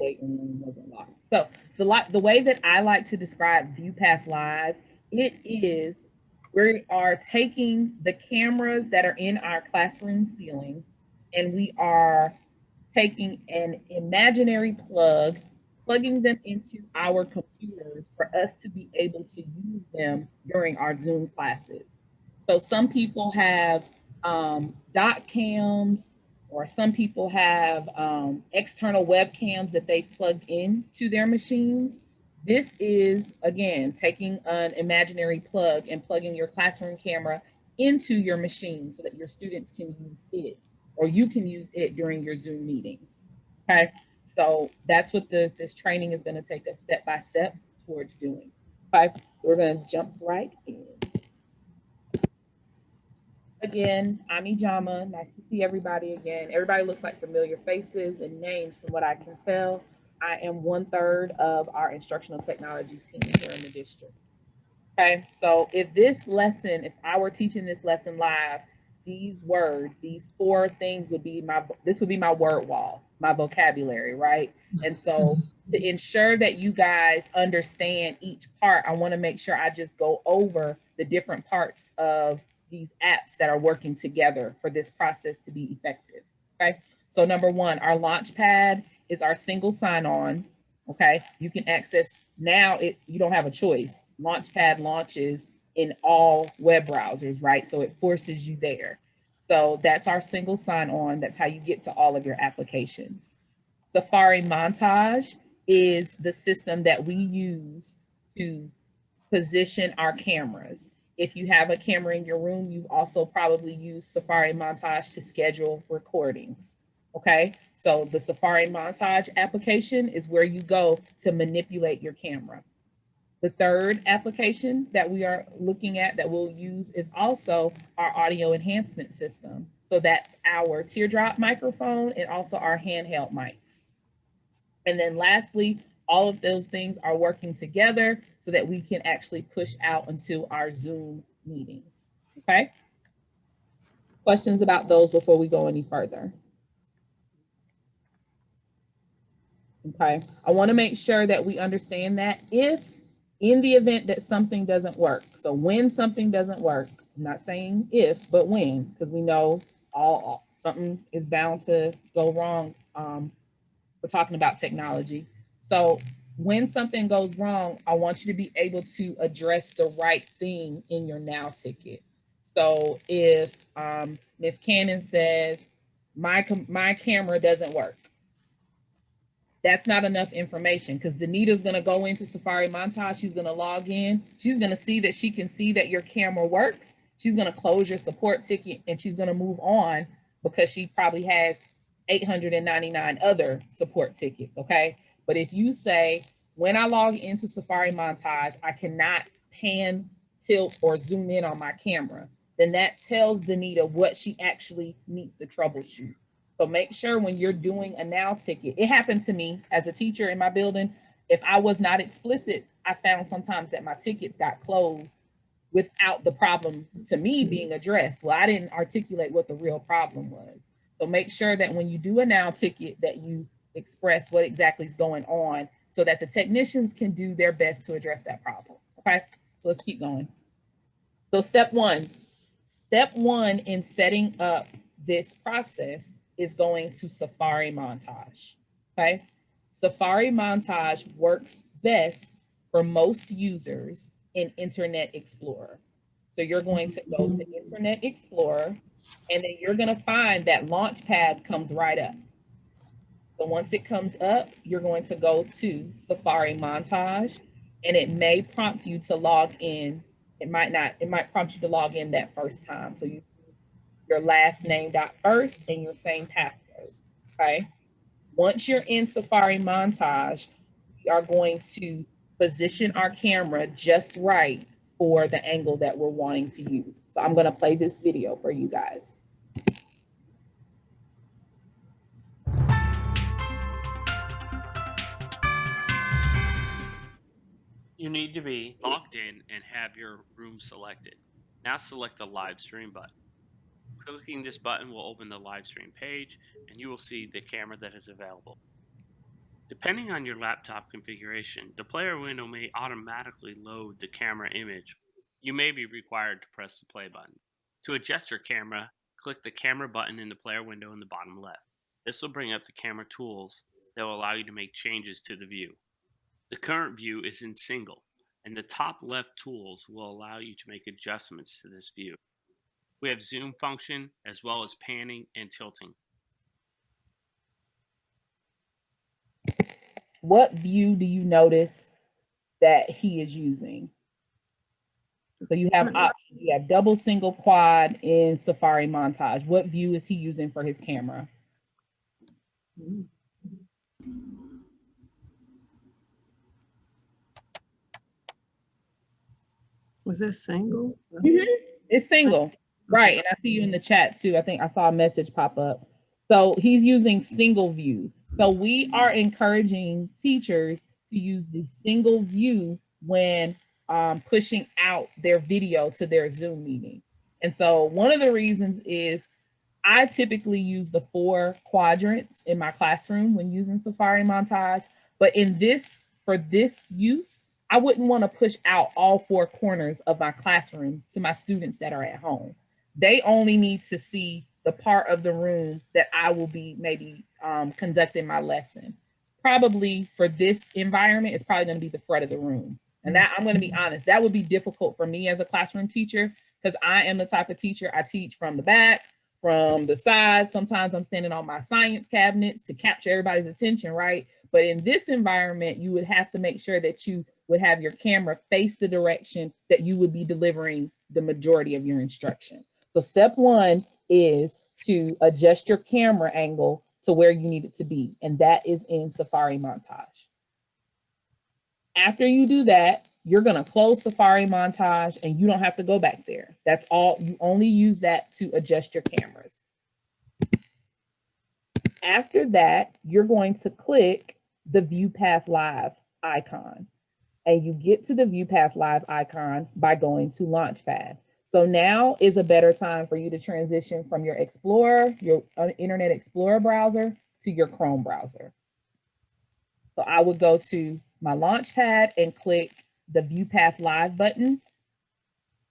waiting room wasn't locked. So the way that I like to describe ViewPath Live, it is we are taking the cameras that are in our classroom ceiling and we are taking an imaginary plug, plugging them into our computers for us to be able to use them during our Zoom classes. So some people have dot cams, or some people have external webcams that they plug in to their machines. This is, again, taking an imaginary plug and plugging your classroom camera into your machine so that your students can use it, or you can use it during your Zoom meetings. Okay, so that's what this training is going to take us step by step towards doing. Okay, so we're going to jump right in. Again, I'm Ijama. Nice to see everybody again. Everybody looks like familiar faces and names from what I can tell. I am 1/3 of our instructional technology team here in the district. Okay, so if I were teaching this lesson live, these words, these four things this would be my word wall, my vocabulary, right? And so to ensure that you guys understand each part, I want to make sure I just go over the different parts of these apps that are working together for this process to be effective. Okay, so number one, our Launchpad is our single sign-on. Okay, you can access now. You don't have a choice. Launchpad launches in all web browsers, right? So it forces you there. So that's our single sign-on. That's how you get to all of your applications. Safari Montage is the system that we use to position our cameras. If you have a camera in your room, you've also probably used Safari Montage to schedule recordings. Okay, so the Safari Montage application is where you go to manipulate your camera. The third application that we are looking at that we'll use is also our audio enhancement system. So that's our teardrop microphone and also our handheld mics. And then lastly, all of those things are working together so that we can actually push out into our Zoom meetings. Okay? Questions about those before we go any further? Okay, I want to make sure that we understand that if in the event that something doesn't work, so when something doesn't work, I'm not saying if, but when, because we know something is bound to go wrong. We're talking about technology. So when something goes wrong, I want you to be able to address the right thing in your now ticket. So if Ms. Cannon says, my camera doesn't work, that's not enough information, because Danita's going to go into Safari Montage. She's going to log in. She's going to see that she can see that your camera works. She's going to close your support ticket and she's going to move on because she probably has 899 other support tickets. Okay. But if you say, when I log into Safari Montage, I cannot pan, tilt, or zoom in on my camera, then that tells Danita what she actually needs to troubleshoot. So make sure when you're doing a now ticket, it happened to me as a teacher in my building. If I was not explicit, I found sometimes that my tickets got closed without the problem to me being addressed. Well, I didn't articulate what the real problem was. So make sure that when you do a now ticket that you express what exactly is going on so that the technicians can do their best to address that problem. Okay, so let's keep going. So step one in setting up this process is going to Safari Montage. Okay, Safari Montage works best for most users in Internet Explorer. So you're going to go to Internet Explorer and then you're going to find that Launchpad comes right up. So once it comes up, you're going to go to Safari Montage and it may prompt you to log in. It might not, it might prompt you to log in that first time. So you your last name dot first and your same password. Okay. Once you're in Safari Montage, we are going to position our camera just right for the angle that we're wanting to use. So I'm going to play this video for you guys. You need to be logged in and have your room selected. Now select the live stream button. Clicking this button will open the live stream page and you will see the camera that is available. Depending on your laptop configuration, the player window may automatically load the camera image. You may be required to press the play button. To adjust your camera, click the camera button in the player window in the bottom left. This will bring up the camera tools that will allow you to make changes to the view. The current view is in single, and the top left tools will allow you to make adjustments to this view. We have zoom function as well as panning and tilting. What view do you notice that he is using? So you have options. You have double, single, quad in Safari Montage. What view is he using for his camera? Was that single? It's single, right? And I see you in the chat too. I think I saw a message pop up. So he's using single view. So we are encouraging teachers to use the single view when pushing out their video to their Zoom meeting. And so one of the reasons is I typically use the 4 quadrants in my classroom when using Safari Montage, but for this use, I wouldn't want to push out all 4 corners of my classroom to my students that are at home. They only need to see the part of the room that I will be maybe conducting my lesson. Probably for this environment, it's probably going to be the front of the room. And that, I'm going to be honest, that would be difficult for me as a classroom teacher, because I am the type of teacher, I teach from the back, from the side. Sometimes I'm standing on my science cabinets to capture everybody's attention, right? But in this environment, you would have to make sure that you would have your camera face the direction that you would be delivering the majority of your instruction. So step 1 is to adjust your camera angle to where you need it to be, and that is in Safari Montage. After you do that, you're going to close Safari Montage and you don't have to go back there. That's all. You only use that to adjust your cameras. After that, you're going to click the ViewPath Live icon. And you get to the ViewPath Live icon by going to Launchpad. So now is a better time for you to transition from your Explorer, your Internet Explorer browser, to your Chrome browser. So I would go to my Launchpad and click the ViewPath Live button.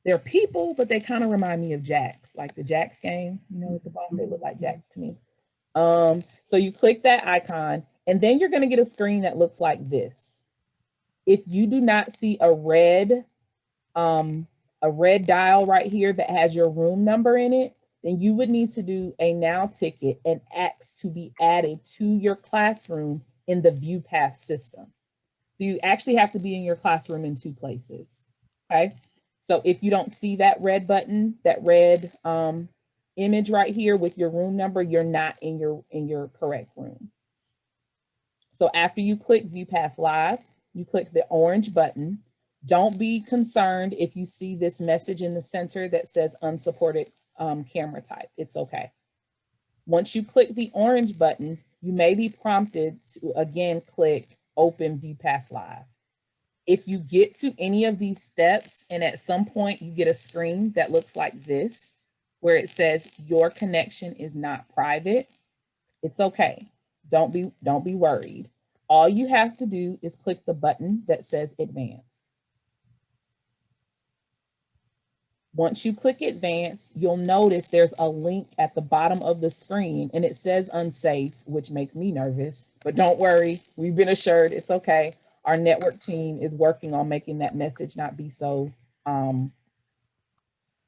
They're people, but they kind of remind me of Jacks, like the Jacks game, you know, with the ball, they look like Jacks to me. So you click that icon, and then you're going to get a screen that looks like this. If you do not see a red dial right here that has your room number in it, then you would need to do a now ticket and ask to be added to your classroom in the ViewPath system. So you actually have to be in your classroom in 2 places, okay? So if you don't see that red button, that red image right here with your room number, you're not in your correct room. So after you click ViewPath Live, you click the orange button. Don't be concerned if you see this message in the center that says unsupported camera type. It's okay. Once you click the orange button, you may be prompted to again click Open ViewPath Live. If you get to any of these steps and at some point you get a screen that looks like this, where it says your connection is not private, it's okay. Don't be worried. All you have to do is click the button that says Advanced. Once you click Advanced, you'll notice there's a link at the bottom of the screen and it says unsafe, which makes me nervous, but don't worry, we've been assured it's okay. Our network team is working on making that message not be so,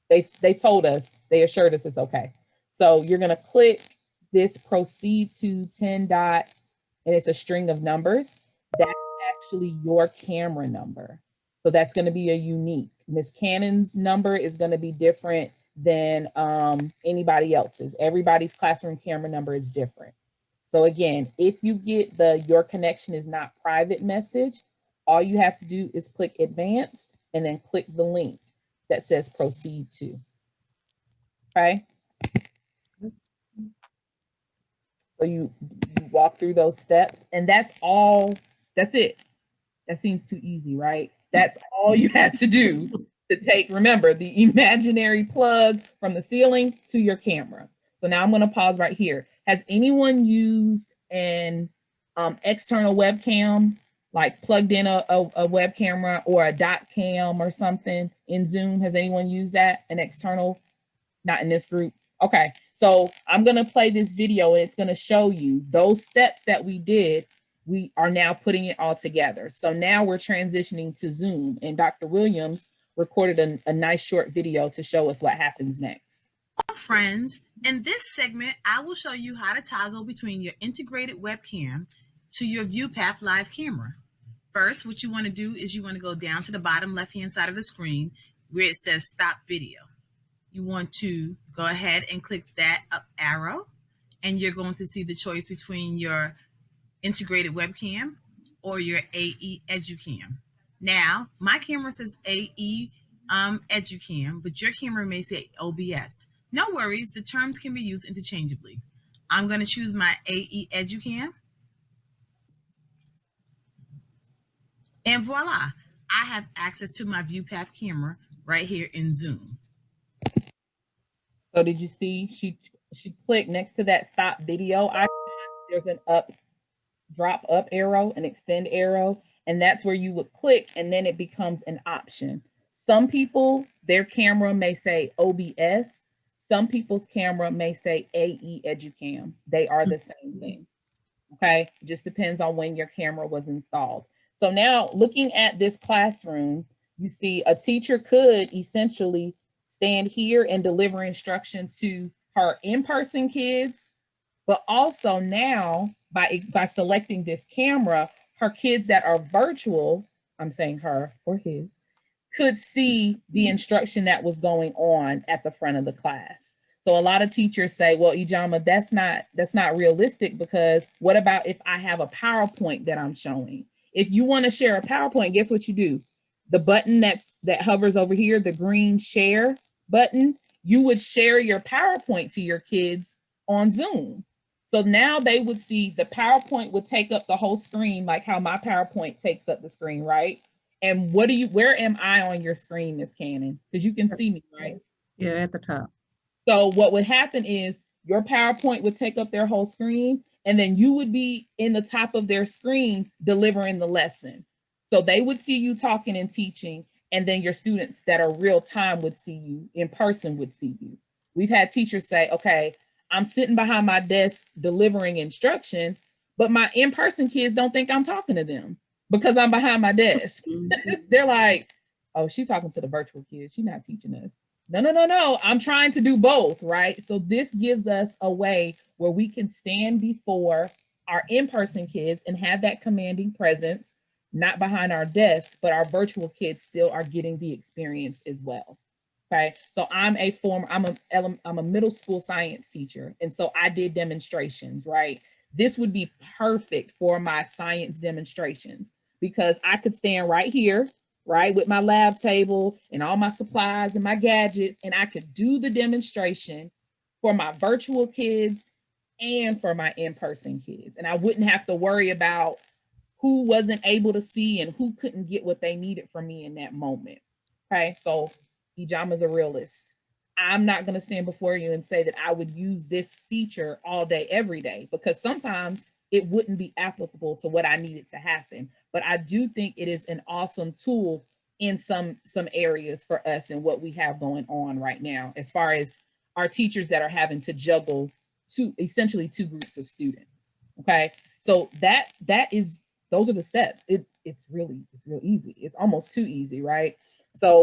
they told us, they assured us it's okay. So you're gonna click this proceed to 10 dot, and it's a string of numbers. That's actually your camera number. So that's going to be a unique. Miss Cannon's number is going to be different than anybody else's. Everybody's classroom camera number is different. So again, if you get the your connection is not private message, all you have to do is click advanced and then click the link that says proceed to. Okay. So you walk through those steps and that's all, that's it. That seems too easy, right? That's all you had to do to take, remember, the imaginary plug from the ceiling to your camera. So now I'm going to pause right here. Has anyone used an external webcam, like plugged in a web camera or a dot cam or something in Zoom? Has anyone used that? An external? Not in this group. Okay, so I'm gonna play this video and it's gonna show you those steps that we did. We are now putting it all together. So now we're transitioning to Zoom, and Dr. Williams recorded a nice short video to show us what happens next. Friends, in this segment, I will show you how to toggle between your integrated webcam to your ViewPath live camera. First, what you want to do is you want to go down to the bottom left-hand side of the screen where it says Stop Video. You want to go ahead and click that up arrow, and you're going to see the choice between your integrated webcam or your AE EduCam. Now, my camera says AE EduCam, but your camera may say OBS. No worries, the terms can be used interchangeably. I'm going to choose my AE EduCam. And voila, I have access to my ViewPath camera right here in Zoom. So did you see she clicked next to that stop video icon? There's an drop up arrow, an extend arrow, and that's where you would click, and then it becomes an option. Some people, their camera may say OBS. Some people's camera may say AE EduCam. They are the same thing. Okay, it just depends on when your camera was installed. So now looking at this classroom, you see a teacher could essentially stand here and deliver instruction to her in-person kids, but also now by selecting this camera, her kids that are virtual, I'm saying her or his, could see the instruction that was going on at the front of the class. So a lot of teachers say, well, Ijama, that's not realistic, because what about if I have a PowerPoint that I'm showing? If you want to share a PowerPoint, guess what you do? The button that hovers over here, the green share button, you would share your PowerPoint to your kids on Zoom. So now they would see the PowerPoint would take up the whole screen, like how my PowerPoint takes up the screen, right? And where am I on your screen, Miss Cannon? Because you can see me, right? Yeah, at the top. So what would happen is your PowerPoint would take up their whole screen, and then you would be in the top of their screen delivering the lesson. So they would see you talking and teaching, and then your students that are real time would see you, in person would see you. We've had teachers say, okay, I'm sitting behind my desk delivering instruction, but my in-person kids don't think I'm talking to them because I'm behind my desk. They're like, oh, she's talking to the virtual kids. She's not teaching us. No. I'm trying to do both, right? So this gives us a way where we can stand before our in-person kids and have that commanding presence, not behind our desk, but our virtual kids still are getting the experience as well. Okay, so I'm a middle school science teacher, and so I did demonstrations, right? This would be perfect for my science demonstrations because I could stand right here, right, with my lab table and all my supplies and my gadgets, and I could do the demonstration for my virtual kids and for my in-person kids. And I wouldn't have to worry about who wasn't able to see and who couldn't get what they needed from me in that moment. Okay, so Ijama's a realist. I'm not going to stand before you and say that I would use this feature all day, every day, because sometimes it wouldn't be applicable to what I needed to happen. But I do think it is an awesome tool in some areas for us and what we have going on right now, as far as our teachers that are having to juggle essentially two groups of students. Okay, so those are the steps. It's real easy. It's almost too easy, right? So